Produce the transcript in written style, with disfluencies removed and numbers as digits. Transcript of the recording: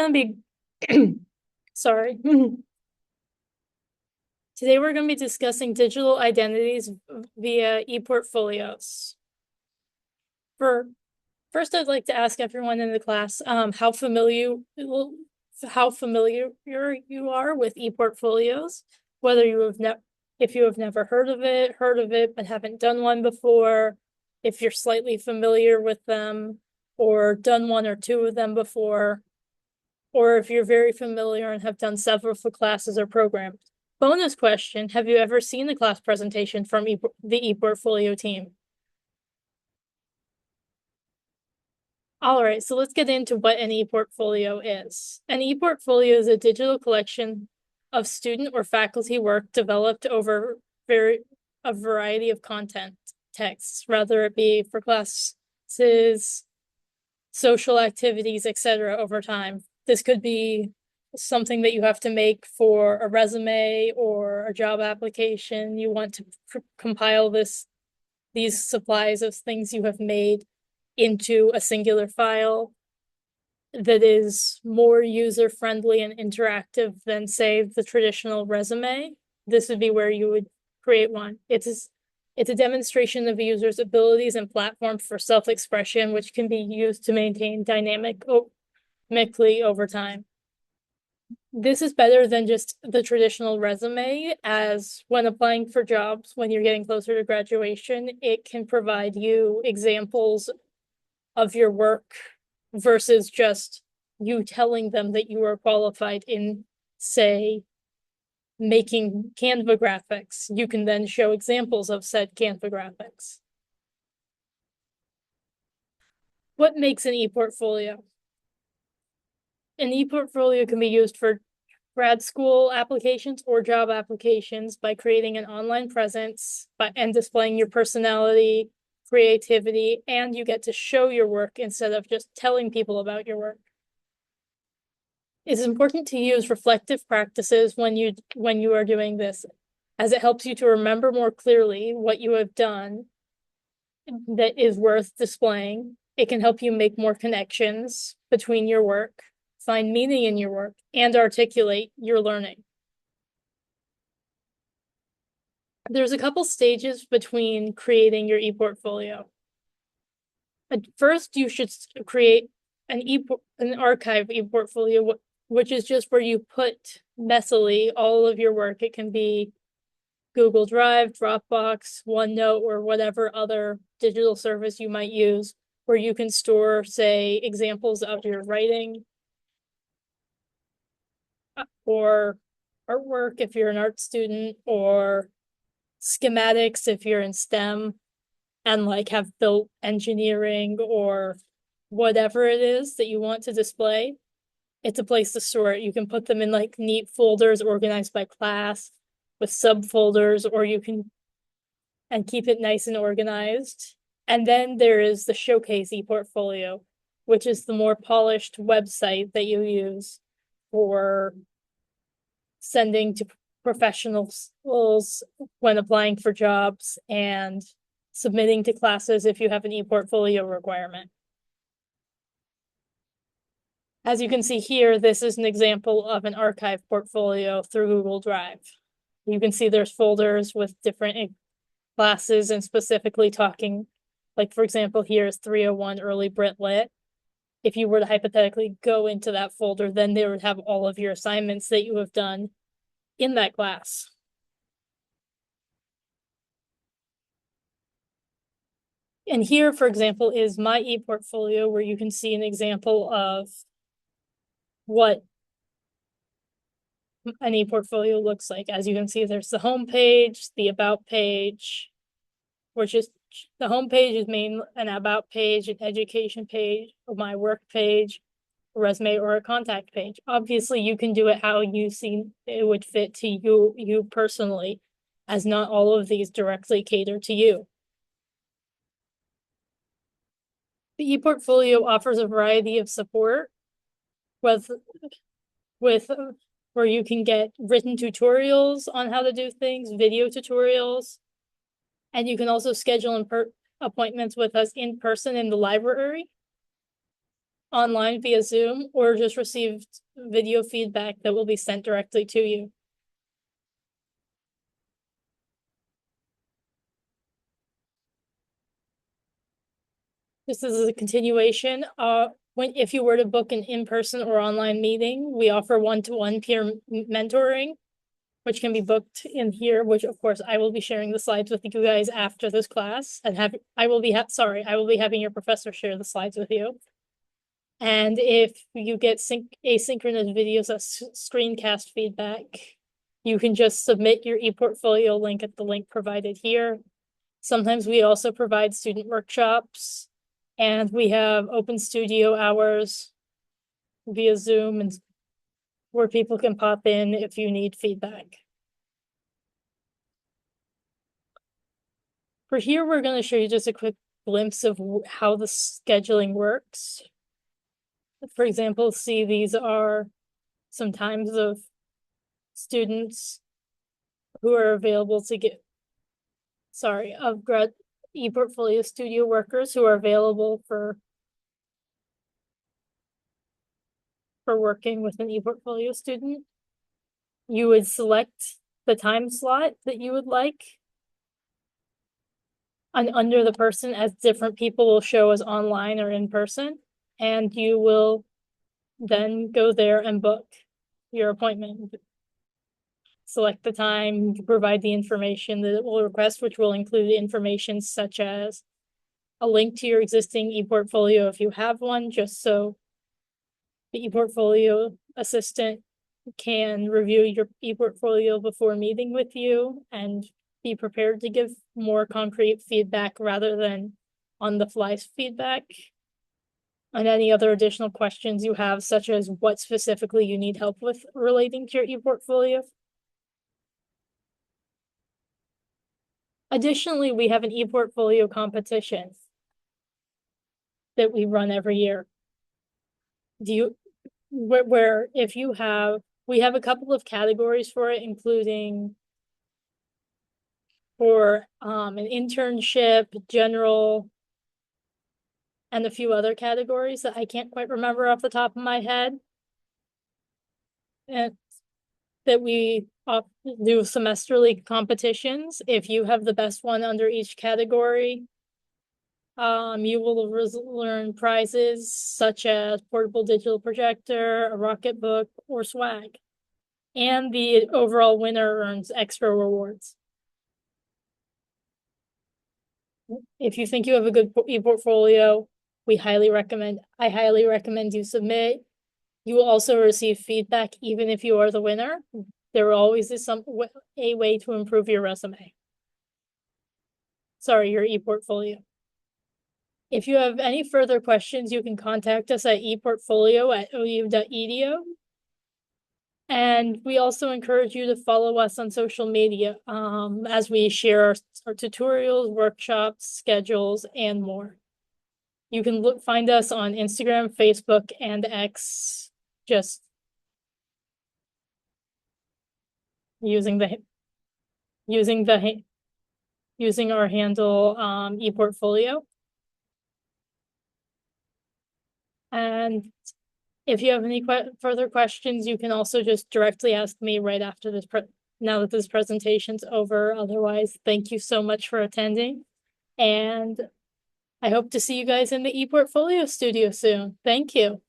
Gonna be sorry. Today we're going to be discussing digital identities via ePortfolios. For first, I'd like to ask everyone in the class how familiar you are with ePortfolios, whether if you have never heard of it but haven't done one before, if you're slightly familiar with them or done one or two of them before, or if you're very familiar and have done several classes or programs. Bonus question, have you ever seen the class presentation from the ePortfolio team? All right, so let's get into what an ePortfolio is. An ePortfolio is a digital collection of student or faculty work developed over a variety of content texts, whether it be for classes, social activities, etc. over time. This could be something that you have to make for a resume or a job application. You want to compile these supplies of things you have made into a singular file that is more user-friendly and interactive than, say, the traditional resume. This would be where you would create one. It's a demonstration of a user's abilities and platform for self-expression, which can be used to maintain dynamically over time. This is better than just the traditional resume, as when applying for jobs, when you're getting closer to graduation, it can provide you examples of your work versus just you telling them that you are qualified in, say, making Canva graphics. You can then show examples of said Canva graphics. What makes an ePortfolio? An ePortfolio can be used for grad school applications or job applications by creating an online presence and displaying your personality, creativity, and you get to show your work instead of just telling people about your work. It's important to use reflective practices when you are doing this, as it helps you to remember more clearly what you have done that is worth displaying. It can help you make more connections between your work, find meaning in your work, and articulate your learning. There's a couple stages between creating your ePortfolio. First, you should create an archive ePortfolio, which is just where you put messily all of your work. It can be Google Drive, Dropbox, OneNote, or whatever other digital service you might use, where you can store, say, examples of your writing or artwork if you're an art student, or schematics if you're in STEM and like have built engineering or whatever it is that you want to display. It's a place to store it. You can put them in like neat folders organized by class with subfolders, or you can and keep it nice and organized. And then there is the Showcase ePortfolio, which is the more polished website that you use for sending to professionals when applying for jobs and submitting to classes if you have an ePortfolio requirement. As you can see here, this is an example of an archive portfolio through Google Drive. You can see there's folders with different classes and specifically talking, like for example, here is 301 Early Brit Lit. If you were to hypothetically go into that folder, then they would have all of your assignments that you have done in that class. And here, for example, is my ePortfolio, where you can see an example of what an ePortfolio looks like. As you can see, there's the home page, the about page, which is the home page is an about page, an education page, or my work page, a resume, or a contact page. Obviously, you can do it how you see it would fit to you personally, as not all of these directly cater to you. The ePortfolio offers a variety of support with where you can get written tutorials on how to do things, video tutorials, and you can also schedule appointments with us in person in the library. online via Zoom or just received video feedback that will be sent directly to you. This is a continuation. If you were to book an in-person or online meeting, we offer one-to-one peer mentoring, which can be booked in here, which of course I will be sharing the slides with you guys after this class and I will be having your professor share the slides with you. And if you get asynchronous videos of screencast feedback, you can just submit your ePortfolio link at the link provided here. Sometimes we also provide student workshops, and we have open studio hours via Zoom and where people can pop in if you need feedback. For here, we're going to show you just a quick glimpse of how the scheduling works. For example, see, these are some times of students who are available to get, of grad ePortfolio studio workers who are available for working with an ePortfolio student. You would select the time slot that you would like. And under the person, as different people will show as online or in person. And you will then go there and book your appointment. Select the time, provide the information that it will request, which will include information such as a link to your existing ePortfolio if you have one, just so the ePortfolio assistant can review your ePortfolio before meeting with you and be prepared to give more concrete feedback rather than on the fly feedback. And any other additional questions you have, such as what specifically you need help with relating to your ePortfolio. Additionally, we have an ePortfolio competition that we run every year. Where if you have, we have a couple of categories for it, including for an internship, general, and a few other categories that I can't quite remember off the top of my head. And that we do semesterly competitions. If you have the best one under each category, you will learn prizes such as portable digital projector, a rocket book, or swag. And the overall winner earns extra rewards. If you think you have a good ePortfolio, I highly recommend you submit. You will also receive feedback even if you are the winner. There always is a way to improve your resume. Your ePortfolio. If you have any further questions, you can contact us at ePortfolio@ou.edu. And we also encourage you to follow us on social media as we share our tutorials, workshops, schedules, and more. You can find us on Instagram, Facebook, and X, just using our handle ePortfolio. And if you have any further questions, you can also just directly ask me right after this now that this presentation's over. Otherwise, thank you so much for attending, and I hope to see you guys in the ePortfolio studio soon. Thank you.